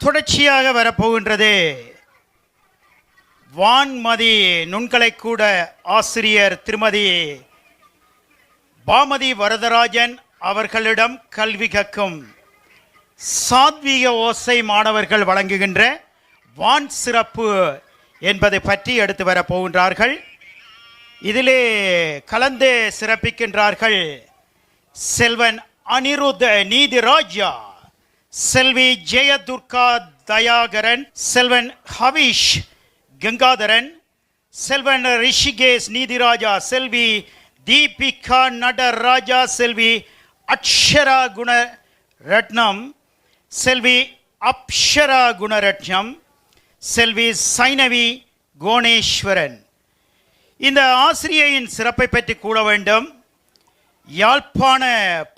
தொடர்ச்சியாக வரப்போகின்றது. வான்மதி நுண்கலைக்கூட ஆசிரியர் திருமதி பாமதி வரதராஜன் அவர்களிடம் கல்வி கற்கும் சாத்வீக ஓசை மாணவர்கள் வழங்குகின்ற வான் சிறப்பு என்பதை பற்றி எடுத்து வரப்போகின்றார்கள். இதிலே கலந்து சிறப்பிக்கின்றார்கள் செல்வன் அனிருத் நீதிராஜா, செல்வி ஜெயதுர்கா தயாகரன், செல்வன் ஹவிஷ் கங்காதரன், செல்வன் ரிஷிகேஷ் நீதிராஜா, செல்வி தீபிகா நடராஜா, செல்வி அக்ஷரா குணரட்னம், செல்வி அப்ஷரா குணரட்னம், செல்வி சைனவி கோணேஸ்வரன். இந்த ஆசிரியையின் சிறப்பை பற்றி கூற வேண்டும். யாழ்ப்பாண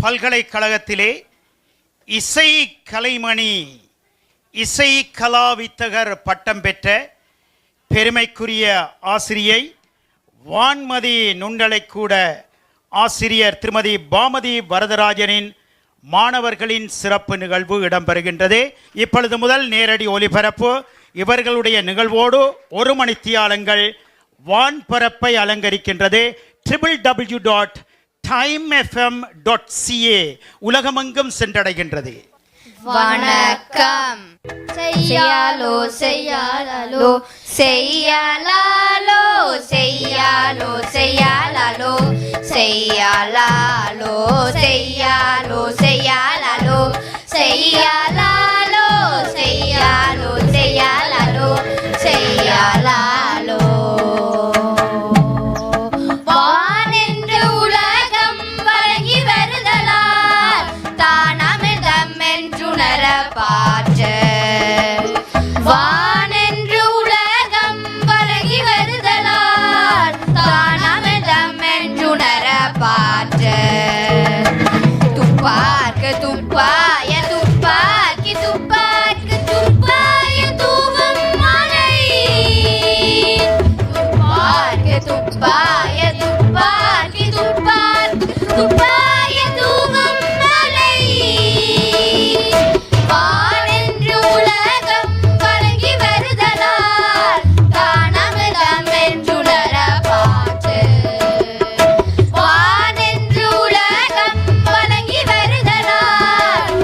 பல்கலைக்கழகத்திலே இசை கலைமணி இசை கலாவித்தகர் பட்டம் பெற்ற பெருமைக்குரிய ஆசிரியை வான்மதி நுண்கலைக்கூட ஆசிரியர் திருமதி பாமதி வரதராஜனின் மாணவர்களின் சிறப்பு நிகழ்வு இடம்பெறுகின்றது. இப்பொழுது முதல் நேரடி ஒலிபரப்பு. இவர்களுடைய நிகழ்வோடு 1 மணித்தியாலங்கள் வான்பரப்பை அலங்கரிக்கின்றது. www.timefm.ca உலகமெங்கும் சென்றடைகின்றது. வணக்கம். செய்யாலோ செய்யாலோ செய்யாலோ செய்யாலோ செய்யாலோ செய்யாலோ செய்யாலோ செய்யாலோ செய்யாலோ செய்யாலோ செய்யாலோ செய்யாலோ வானென்று உலகம் வழங்கி வருதலால் தானமிர்தம் என்றுணர பாற்ற வானென்று உலகம் வழங்கி வருதலால் தானமிர்தம் என்றுணர பாற்ற துப்பார்க்கு துப்பாய துப்பாக்கி துப்பார்க்கு துப்பாய தூவும் மலை துப்பார்க்கு துப்பாய துப்பாக்கி துப்பார்க்கு துப்பாய தூவும் மலை வானென்று உலகம் வழங்கி வருதலால் தானமிர்தம் என்றுணர பாற்று வானென்று உலகம் வழங்கி வருதலால்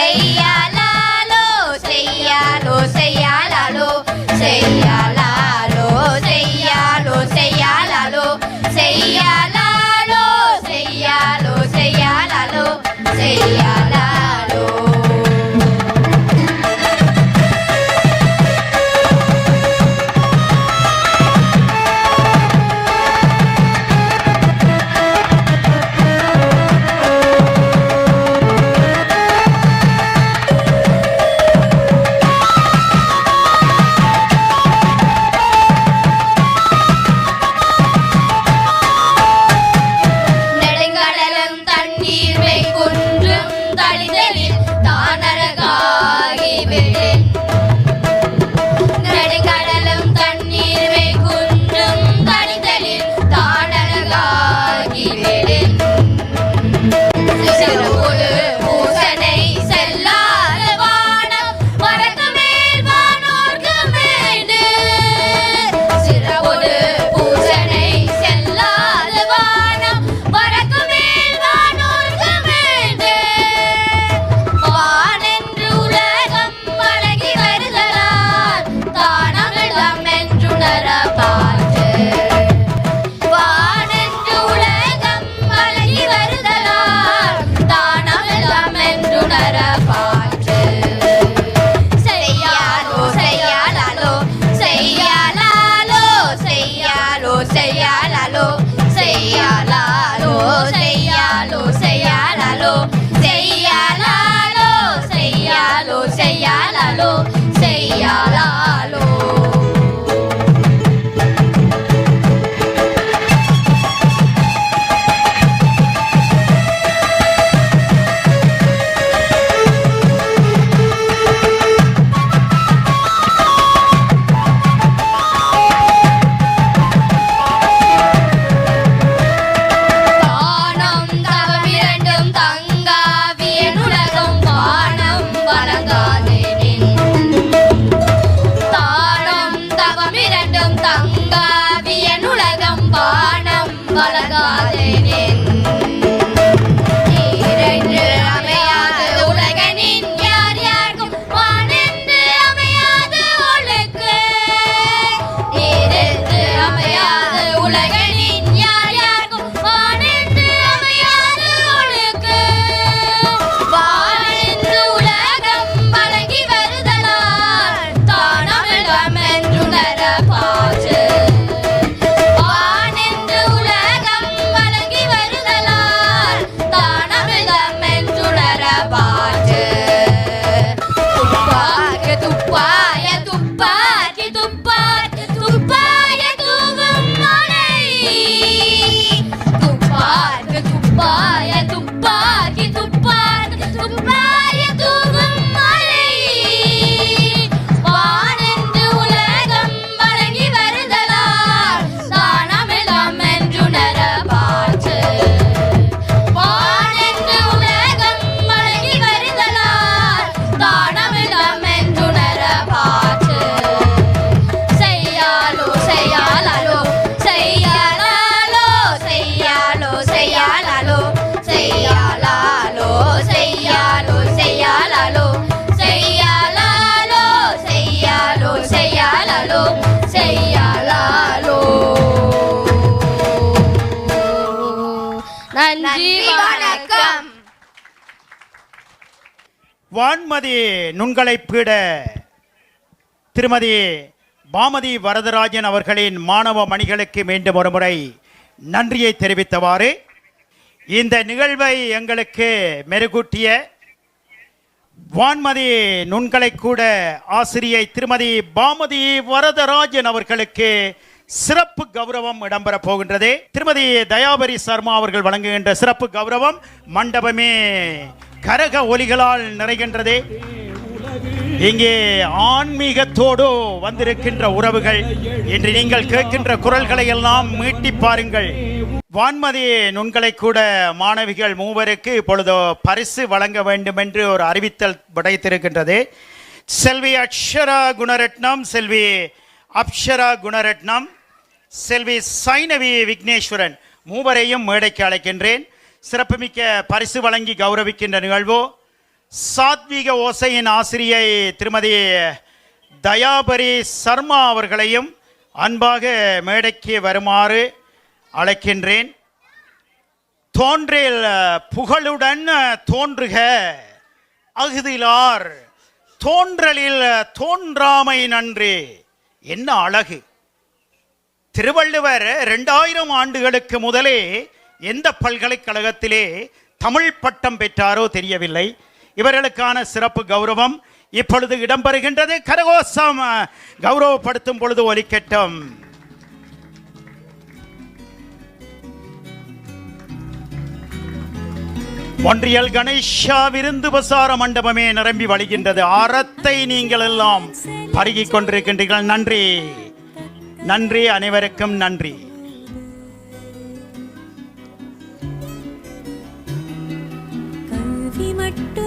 செய்யாலாலோ செய்யாலோ செய்யாலாலோ செய்யாலாலோ செய்யாலோ செய்யாலாலோ செய்யாலாலோ செய்யாலோ செய்யாலாலோ செய்யாலாலோ நெடுங்கடலும் தண்ணீர் குன்றும் தளிதலில் தானழகாகி விடேன் நெடுங்கடலும் தண்ணீர் குன்றும் தளிதலில் தானழகாகி விடேன் சிறப்பொரு பூசனை செல்லாத வானம் வரக்கு மேல் வானோர்க்கு மேடு சிறப்பொரு பூசனை செல்லாத வானம் வரக்கு மேல் வானோர்க்கு மேடு வானென்று உலகம் பழகி வருதலால் தானமிழ்தம் என்றுணர பாற்று வானென்று உலகம் பழகி வருதலால் தானமிழ்தம் என்றுணர பாற்று செய்யாலோ செய்யாலாலோ செய்யாலாலோ செய்யாலோ செய்யாலாலோ செய்யாலாலோ செய்யாலோ செய்யாலாலோ செய்யாலாலோ செய்யாலோ செய்யாலாலோ செய்யாலாலோ தானம் தவமிரண்டும் தங்காவியனுலகம் வானம் வழங்காதேனின் தானம் தவமிரண்டும் தங்காவியனுலகம் வானம் வழங்காதேனின் நீரென்று அமையாது உலகனின் யார் யாருக்கும் வானென்று அமையாது ஒழுக்கு நீரென்று அமையாது உலகனின் யார் யாருக்கும் வானென்று அமையாது ஒழுக்கு வானென்று உலகம் வழங்கி வருதலால் தானமிழ்தம் என்றுணர பாற்று வானென்று உலகம் வழங்கி வருதலால் தானமிழ்தம் என்றுணர பாற்று துப்பாக்கி துப்பாய துப்பாக்கி துப்பாக்கி துப்பாய தூவும் மலை துப்பாக்கி துப்பாய துப்பாக்கி துப்பாக்கி துப்பாய தூவும் மலை வானென்று உலகம் வழங்கி வருதலால் தானமிழ்தம் என்றுணர பாற்று வானென்று உலகம் வழங்கி வருதலால் தானமிழ்தம் என்றுணர பாற்று செய்யாலோ செய்யாலாலோ செய்யாலாலோ செய்யாலோ செய்யாலாலோ செய்யாலாலோ செய்யாலோ செய்யாலாலோ செய்யாலாலோ செய்யாலோ செய்யாலாலோ செய்யாலாலோ நன்றி வணக்கம் வான்மதி நுண்கலை பீட திருமதி பாமதி வரதராஜன் அவர்களின் மாணவ மணிகளுக்கு மீண்டும் ஒரு முறை நன்றியை தெரிவித்தவாறு இந்த நிகழ்வை எங்களுக்கு மெருகூட்டிய வான்மதி நுண்கலை கூட ஆசிரியை திருமதி பாமதி வரதராஜன் அவர்களுக்கு சிறப்பு கௌரவம் இடம்பெற போகின்றது. திருமதி தயாபரி சர்மா அவர்கள் வழங்குகின்ற சிறப்பு கௌரவம் மண்டபமே கரக ஒலிகளால் நிறைகின்றது. இங்கே ஆன்மீகத்தோடு வந்திருக்கின்ற உறவுகள் இன்று நீங்கள் கேட்கின்ற குரல்களை எல்லாம் மீட்டி பாருங்கள். வான்மதி நுண்கலை கூட மாணவிகள் மூவருக்கு இப்பொழுது பரிசு வழங்க வேண்டும் என்று ஒரு அறிவித்தல் விடைத்திருக்கின்றது. செல்வி அக்ஷரா குணரட்னம், செல்வி அப்ஷரா குணரட்னம், செல்வி சைனவி விக்னேஸ்வரன் மூவரையும் மேடைக்கு அழைக்கின்றேன். சிறப்புமிக்க பரிசு வழங்கி கௌரவிக்கின்ற நிகழ்வு சாத்விக ஓசையின் ஆசிரியை திருமதி தயாபரி சர்மா அவர்களையும் அன்பாக மேடைக்கு வருமாறு அழைக்கின்றேன். தோன்றில் புகழுடன் தோன்றுக அகுதிலார் தோன்றலில் தோன்றாமை நன்று. என்ன அழகு! திருவள்ளுவர் 2000 ஆண்டுகளுக்கு முதலே எந்த பல்கலைக்கழகத்திலே தமிழ் பட்டம் பெற்றாரோ தெரியவில்லை. இவர்களுக்கான சிறப்பு கௌரவம் இப்பொழுது இடம்பெறுகின்றது. கரகோஷம் கௌரவப்படுத்தும் பொழுது ஒலிக்கட்டும். ஒன்றியல் கணேஷா விருந்து பிரசார மண்டபமே நிரம்பி வழிகின்றது. அறத்தை நீங்கள் எல்லாம் பருகிக் கொண்டிருக்கின்றீர்கள். நன்றி, நன்றி, அனைவருக்கும் நன்றி. கல்வி மட்டும்